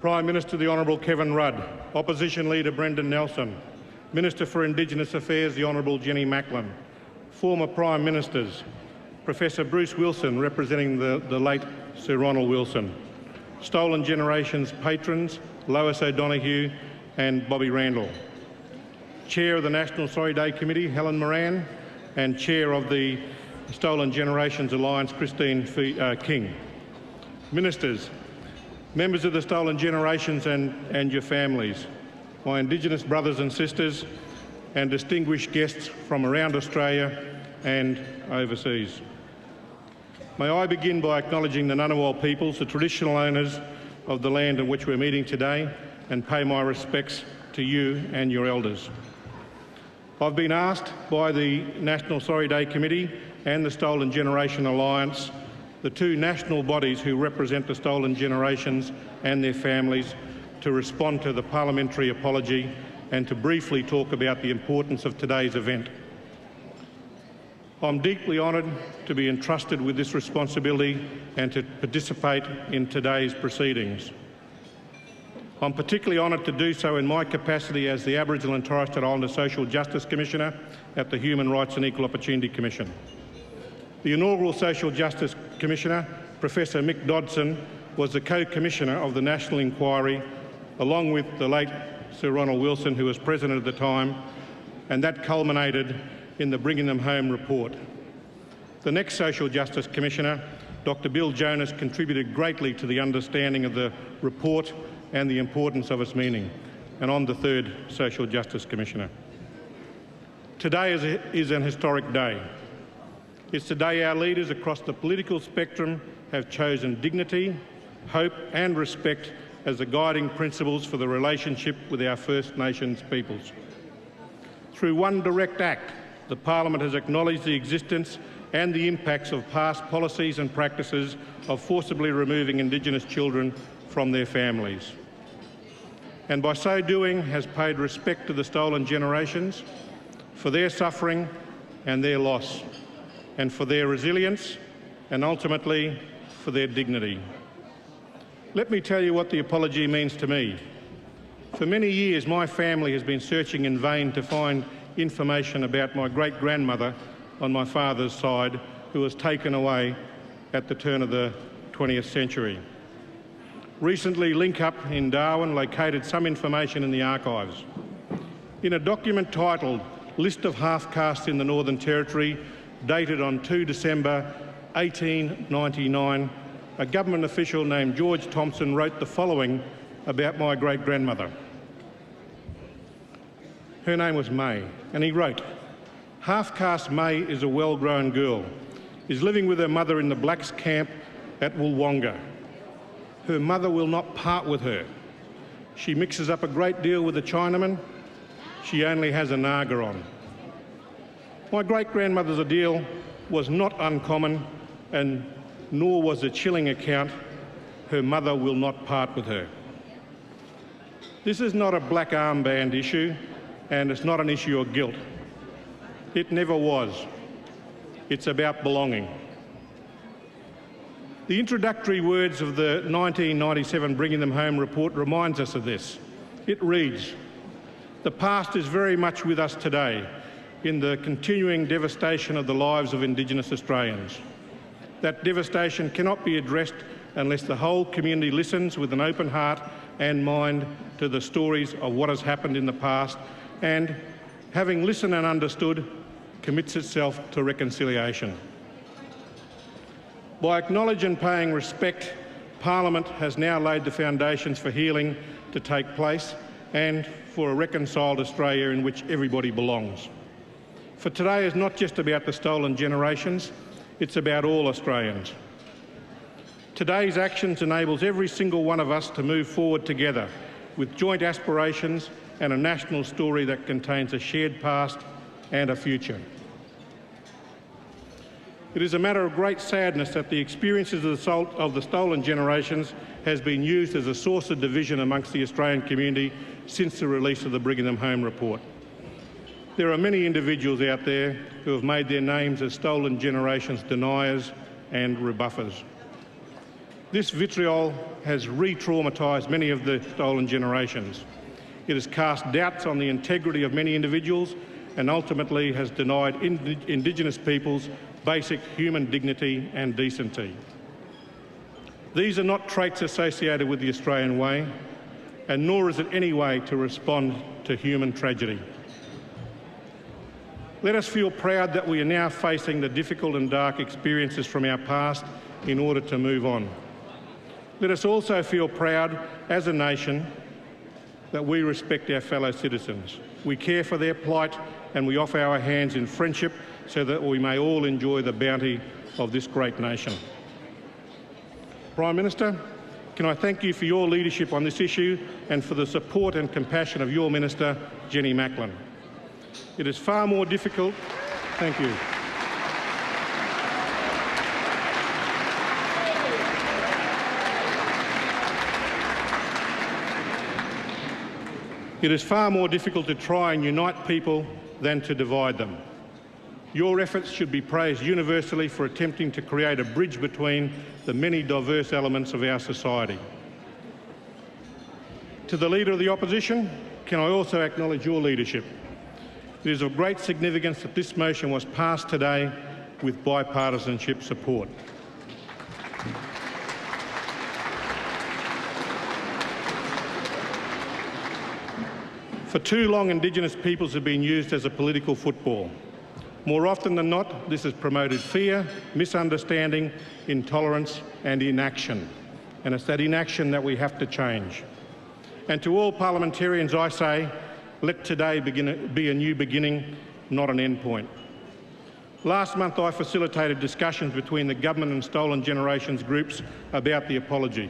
Prime Minister the Honourable Kevin Rudd, Opposition Leader Brendan Nelson, Minister for Indigenous Affairs the Honourable Jenny Macklin, former Prime Ministers, Professor Bruce Wilson representing the late Sir Ronald Wilson, Stolen Generations patrons Lois O'Donoghue and Bobby Randall, Chair of the National Sorry Day Committee Helen Moran, and Chair of the Stolen Generations Alliance Christine King. Ministers, members of the Stolen Generations and your families, my Indigenous brothers and sisters, and distinguished guests from around Australia and overseas. May I begin by acknowledging the Ngunnawal peoples, the traditional owners of the land on which we're meeting today, and pay my respects to you and your elders. I've been asked by the National Sorry Day Committee and the Stolen Generation Alliance, the two national bodies who represent the Stolen Generations and their families, to respond to the parliamentary apology and to briefly talk about the importance of today's event. I'm deeply honoured to be entrusted with this responsibility and to participate in today's proceedings. I'm particularly honoured to do so in my capacity as the Aboriginal and Torres Strait Islander Social Justice Commissioner at the Human Rights and Equal Opportunity Commission. The inaugural Social Justice Commissioner, Professor Mick Dodson, was the co-commissioner of the National Inquiry, along with the late Sir Ronald Wilson, who was President at the time, and that culminated in the Bringing Them Home report. The next Social Justice Commissioner, Dr Bill Jonas, contributed greatly to the understanding of the report and the importance of its meaning, and I'm the third Social Justice Commissioner. Today is an historic day. It's the day our leaders across the political spectrum have chosen dignity, hope and respect as the guiding principles for the relationship with our First Nations peoples. Through one direct act, the Parliament has acknowledged the existence and the impacts of past policies and practices of forcibly removing Indigenous children from their families, and by so doing has paid respect to the Stolen Generations for their suffering and their loss, and for their resilience, and ultimately for their dignity. Let me tell you what the apology means to me. For many years, my family has been searching in vain to find information about my great-grandmother on my father's side, who was taken away at the turn of the 20th century. Recently, Link Up in Darwin located some information in the archives. In a document titled List of Half-Castes in the Northern Territory, dated on 2 December 1899, a government official named George Thompson wrote the following about my great-grandmother. Her name was May, and he wrote, "Half-caste May is a well-grown girl, is living with her mother in the blacks' camp at Woolwonga. Her mother will not part with her. She mixes up a great deal with the Chinaman. She only has a naga on." My great-grandmother's ordeal was not uncommon, and nor was the chilling account, "Her mother will not part with her." This is not a black armband issue, and it's not an issue of guilt. It never was. It's about belonging. The introductory words of the 1997 Bringing Them Home report reminds us of this. It reads, "The past is very much with us today in the continuing devastation of the lives of Indigenous Australians. That devastation cannot be addressed unless the whole community listens with an open heart and mind to the stories of what has happened in the past and, having listened and understood, commits itself to reconciliation." By acknowledging and paying respect, Parliament has now laid the foundations for healing to take place and for a reconciled Australia in which everybody belongs. For today is not just about the Stolen Generations, it's about all Australians. Today's actions enables every single one of us to move forward together with joint aspirations and a national story that contains a shared past and a future. It is a matter of great sadness that the experiences of the Stolen Generations has been used as a source of division amongst the Australian community since the release of the Bringing Them Home report. There are many individuals out there who have made their names as Stolen Generations deniers and rebuffers. This vitriol has re-traumatised many of the stolen generations. It has cast doubts on the integrity of many individuals and ultimately has denied Indigenous peoples basic human dignity and decency. These are not traits associated with the Australian way, and nor is it any way to respond to human tragedy. Let us feel proud that we are now facing the difficult and dark experiences from our past in order to move on. Let us also feel proud as a nation that we respect our fellow citizens. We care for their plight and we offer our hands in friendship so that we may all enjoy the bounty of this great nation. Prime Minister, can I thank you for your leadership on this issue and for the support and compassion of your Minister, Jenny Macklin. It is far more difficult. Thank you. It is far more difficult to try and unite people than to divide them. Your efforts should be praised universally for attempting to create a bridge between the many diverse elements of our society. To the Leader of the Opposition, can I also acknowledge your leadership? It is of great significance that this motion was passed today with bipartisanship support. For too long, Indigenous peoples have been used as a political football. More often than not, this has promoted fear, misunderstanding, intolerance and inaction. And it's that inaction that we have to change. And to all parliamentarians I say, let today be a new beginning, not an end point. Last month I facilitated discussions between the government and Stolen Generations groups about the apology.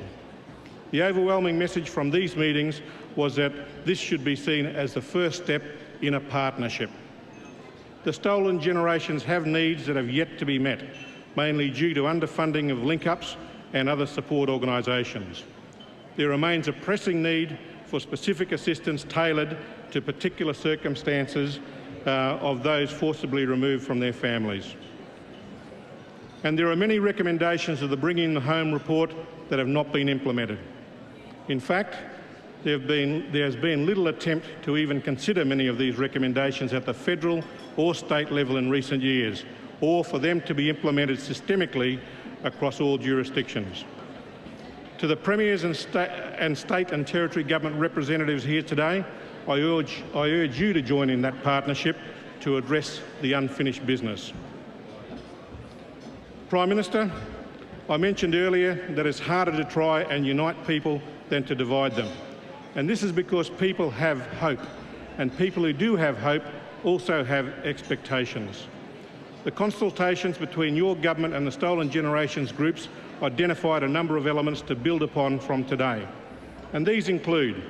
The overwhelming message from these meetings was that this should be seen as the first step in a partnership. The Stolen Generations have needs that have yet to be met, mainly due to underfunding of link-ups and other support organisations. There remains a pressing need for specific assistance tailored to particular circumstances of those forcibly removed from their families. And there are many recommendations of the Bringing Them Home report that have not been implemented. In fact, there has been little attempt to even consider many of these recommendations at the federal or state level in recent years, or for them to be implemented systemically across all jurisdictions. To the Premiers and state and territory government representatives here today, I urge you to join in that partnership to address the unfinished business. Prime Minister, I mentioned earlier that it's harder to try and unite people than to divide them. And this is because people have hope, and people who do have hope also have expectations. The consultations between your government and the Stolen Generations groups identified a number of elements to build upon from today. And these include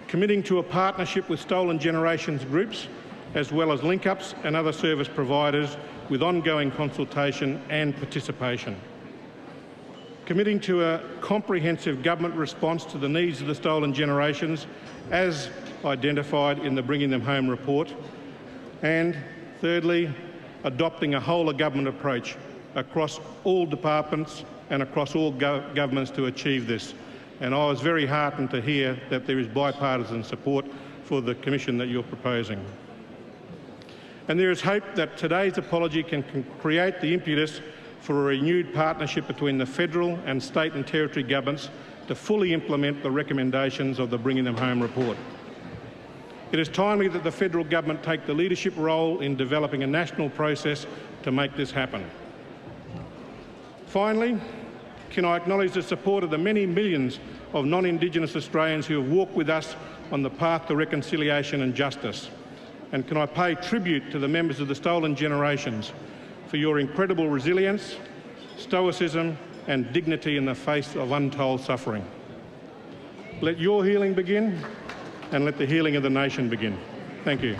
committing to a partnership with Stolen Generations groups, as well as link-ups and other service providers with ongoing consultation and participation. Committing to a comprehensive government response to the needs of the Stolen Generations as identified in the Bringing Them Home report. And thirdly, adopting a whole-of-government approach across all departments and across all governments to achieve this. And I was very heartened to hear that there is bipartisan support for the commission that you're proposing. And there is hope that today's apology can create the impetus for a renewed partnership between the federal and state and territory governments to fully implement the recommendations of the Bringing Them Home report. It is timely that the federal government take the leadership role in developing a national process to make this happen. Finally, can I acknowledge the support of the many millions of non-Indigenous Australians who have walked with us on the path to reconciliation and justice? And can I pay tribute to the members of the Stolen Generations for your incredible resilience, stoicism and dignity in the face of untold suffering. Let your healing begin and let the healing of the nation begin. Thank you.